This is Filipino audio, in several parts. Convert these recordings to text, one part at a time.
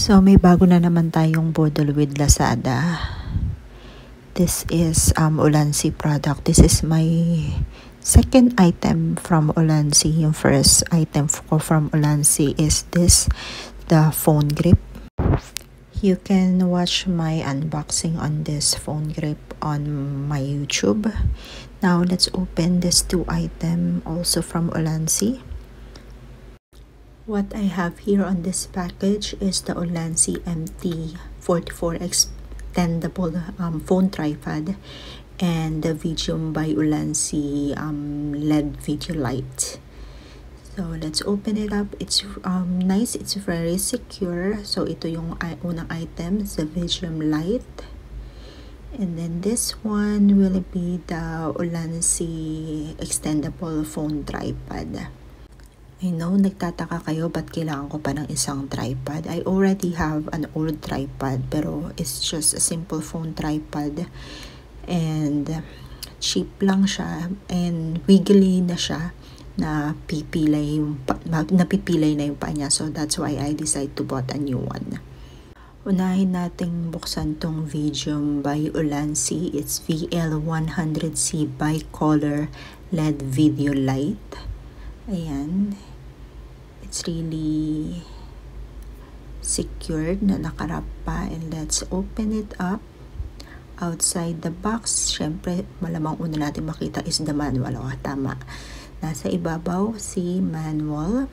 So may bago na naman tayong bundle with Lazada. This is Ulanzi product. This is my second item from Ulanzi. Yung first item ko from Ulanzi is this, the phone grip. You can watch my unboxing on this phone grip on my YouTube. Now let's open this two item also from Ulanzi. What I have here on this package is the Ulanzi MT44 extendable phone tripod and the Vigium by Ulanzi LED video light. So let's open it up. It's nice. It's very secure. So ito yung unang item, the Vigium light. And then this one will be the Ulanzi extendable phone tripod. I know, nagtataka kayo ba't kailangan ko pa ng isang tripod. I already have an old tripod pero it's just a simple phone tripod and cheap lang siya and wiggly na siya, napipilay na yung paa niya. So that's why I decided to bought a new one. Unahin nating buksan tong Vigium by Ulanzi. It's VL100C bicolor LED video light. Ayan. It's really secured na nakarap pa. And let's open it up. Outside the box, syempre malamang una natin makita is the manual. O, tama. Nasa ibabaw si manual.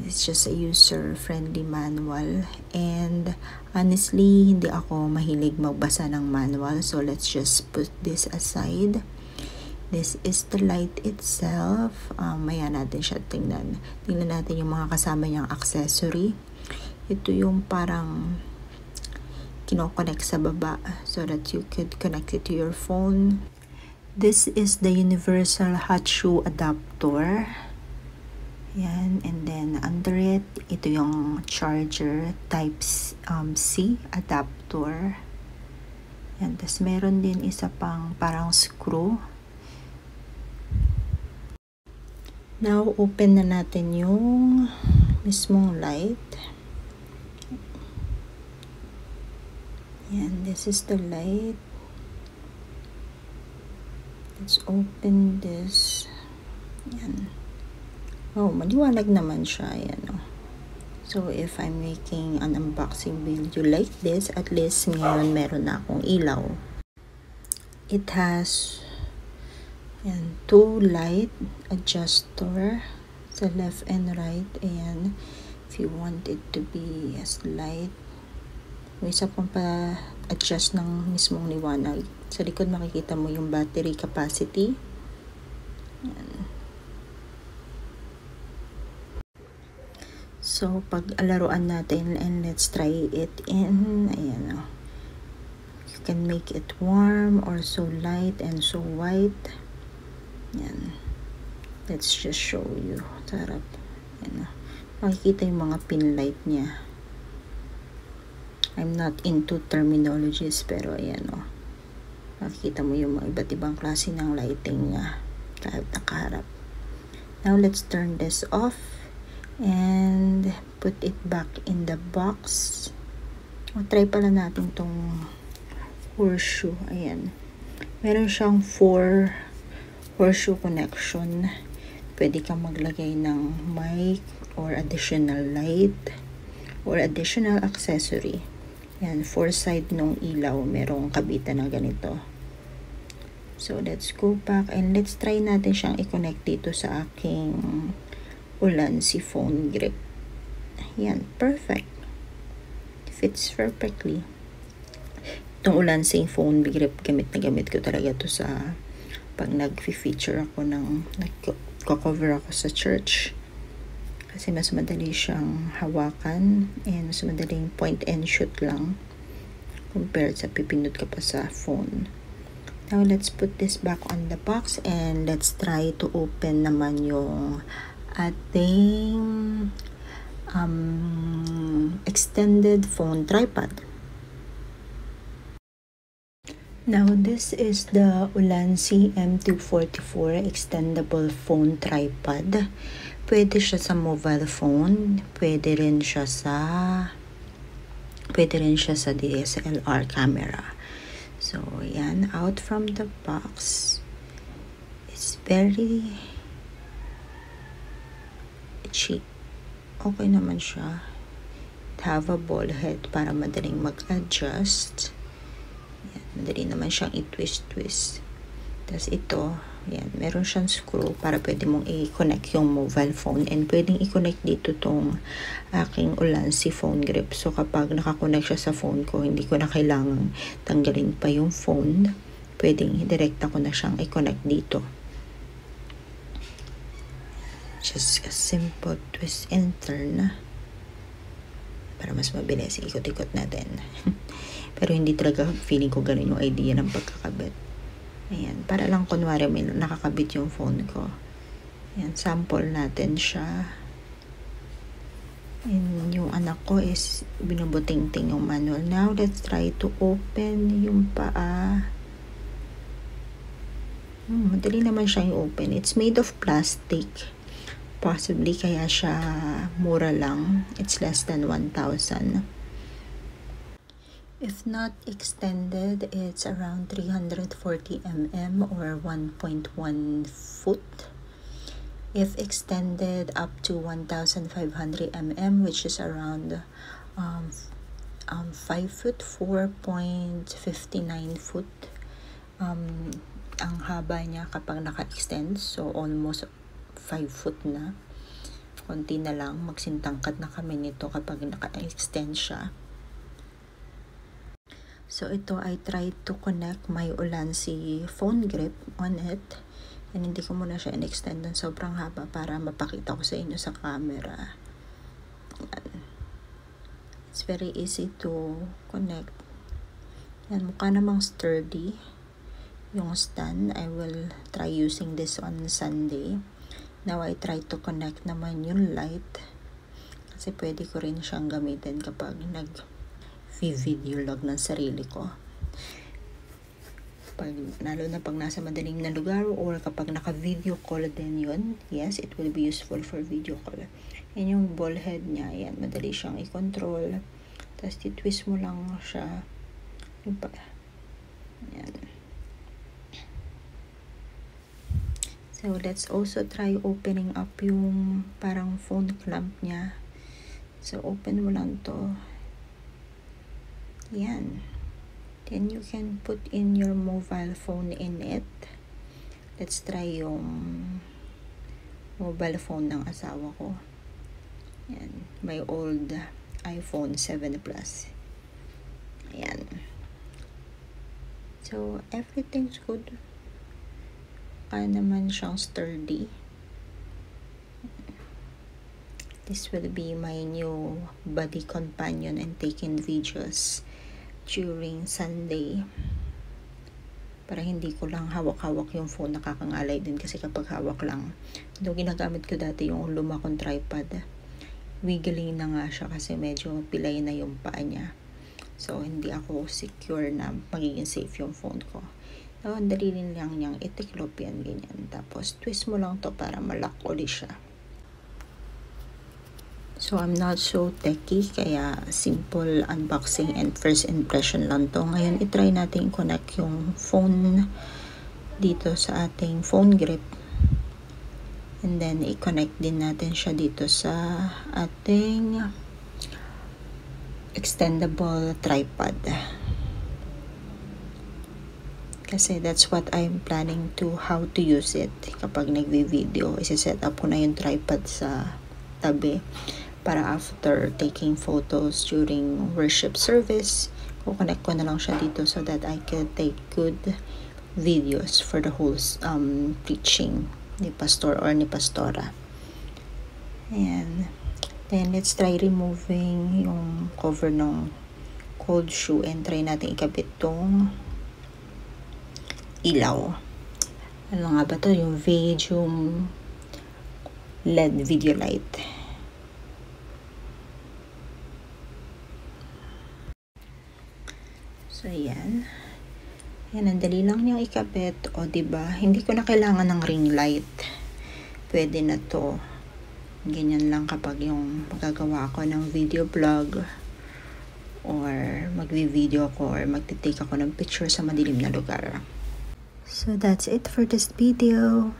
It's just a user-friendly manual. And honestly, hindi ako mahilig magbasa ng manual. So let's just put this aside. This is the light itself. Maya natin siya tingnan. Tingnan natin yung mga kasama niyang accessory. Ito yung parang kino-connect sa baba so that you could connect it to your phone. This is the universal hot shoe adapter. Yan. And then under it, ito yung charger type C adapter. Yan. Tapos meron din isa pang parang screw. Now, open na natin yung mismong light. Yan, this is the light. Let's open this. Yan. Oh, maliwanag naman siya. Yan, oh. So, if I'm making an unboxing video like this, at least ngayon meron na akong ilaw. It has and two light adjuster sa left and right. Ayan, if you want it to be as light, may isa pang pa adjust ng mismong liwanag. Sa likod makikita mo yung battery capacity. Ayan. So pag alaruan natin, and let's try it in. Ayan, oh. You can make it warm or so light and so white. Yan. Let's just show you. Sarap. Yan. Makikita yung mga pin light niya. I'm not into terminologies pero ayan, o. Makikita mo yung mga iba't ibang klase ng lighting niya kahit nakaharap. Now let's turn this off and put it back in the box. O, try pala natin tong horseshoe. Ayan. Meron siyang 4 horseshoe connection. Pwede kang maglagay ng mic or additional light or additional accessory. Yan, 4 side nung ilaw merong kabitan na ganito. So let's go back and let's try natin siyang i-connect dito sa aking Ulanzi phone grip. Yan, perfect. Fits perfectly. Itong Ulanzi phone grip, gamit na gamit ko talaga to sa pag nag-feature ako ng nagko-cover ako sa church kasi mas madali siyang hawakan and mas madaling point and shoot lang compared sa pipindot ka pa sa phone. Now let's put this back on the box and let's try to open naman yung ating extended phone tripod. Now, this is the Ulanzi MT44 extendable phone tripod. pwede siya sa mobile phone, pwede rin siya sa DSLR camera. So, yan, out from the box. It's very cheap. Okay naman siya. Have a ball head para madaling mag-adjust. Yan, madali naman siyang i-twist. Tapos ito, yan, meron siyang screw para pwede mong i-connect yung mobile phone, and pwedeng i-connect dito tong aking Ulanzi phone grip. So kapag nakakonect siya sa phone ko, hindi ko na kailangang tanggalin pa yung phone. Pwedeng direkta ko na siyang i-connect dito. Just a simple twist and turn para mas mabilis. Ikot-ikot natin. Pero hindi talaga feeling ko ganun yung idea ng pagkakabit. Ayan, para lang kunwari may nakakabit yung phone ko. Ayan, sample natin siya. And yung anak ko is binubuting-ting yung manual. Now, let's try to open yung paa. Madali naman siya yung open. It's made of plastic. Possibly kaya siya mura lang. It's less than 1,000. If not extended, it's around 340 mm or 1.1 foot. If extended, up to 1,500 mm, which is around 5 foot, 4.59 foot. Ang haba niya kapag naka-extend, so almost 5 foot na. Konti na lang, magsintangkad na kami nito kapag naka-extend siya. So ito, I tried to connect my Ulanzi phone grip on it. And hindi ko muna siya in-extend ng sobrang haba para mapakita ko sa inyo sa camera. Yan. It's very easy to connect. Yan, mukha namang sturdy yung stand. I will try using this on Sunday. Now, I try to connect naman yung light. Kasi pwede ko rin siyang gamitin kapag video log ng sarili ko. Lalo na pag nasa madaling na lugar or kapag naka-video call din yun. Yes, it will be useful for video call. And yung ball head niya, yan, madali siyang i-control. Tapos, twist mo lang siya. Yan. So, let's also try opening up yung parang phone clamp niya. So, open mo lang to. Yan. Then you can put in your mobile phone in it. Let's try yung mobile phone ng asawa ko. Yan. My old iPhone 7 Plus. Ayan. So, everything's good. Kaya naman siyang sturdy. This will be my new body companion and taking videos during Sunday. Para hindi ko lang hawak-hawak yung phone, nakakangalay din kasi kapag hawak lang. Ito ginagamit ko dati yung luma kong tripod. Wiggling na nga siya kasi medyo pilay na yung paa niya. So, hindi ako secure na magiging safe yung phone ko. So, ang dali lang niyang itiklop yan, ganyan. Tapos, twist mo lang to para malak ulit siya. So, I'm not so techy, kaya simple unboxing and first impression lang to. Ngayon, itry natin connect yung phone dito sa ating phone grip. And then, i-connect din natin siya dito sa ating extendable tripod. Kasi that's what I'm planning to, how to use it. Kapag nagvi-video, isi-set up ko na yung tripod sa tabi. Para after taking photos during worship service, kukonect ko na lang siya dito so that I can take good videos for the whole preaching ni pastor or ni pastora. Ayan. Then, let's try removing yung cover ng cold shoe and try natin ikabit tong ilaw. Ano nga ba to? Yung Vedium LED video light. So, ayan. Ayan, ang dali lang niyang ikabit. O, diba? Hindi ko na kailangan ng ring light. Pwede na to. Ganyan lang kapag yung magagawa ako ng video vlog or magvi-video ako or magtitake ako ng picture sa madilim na lugar. So that's it for this video.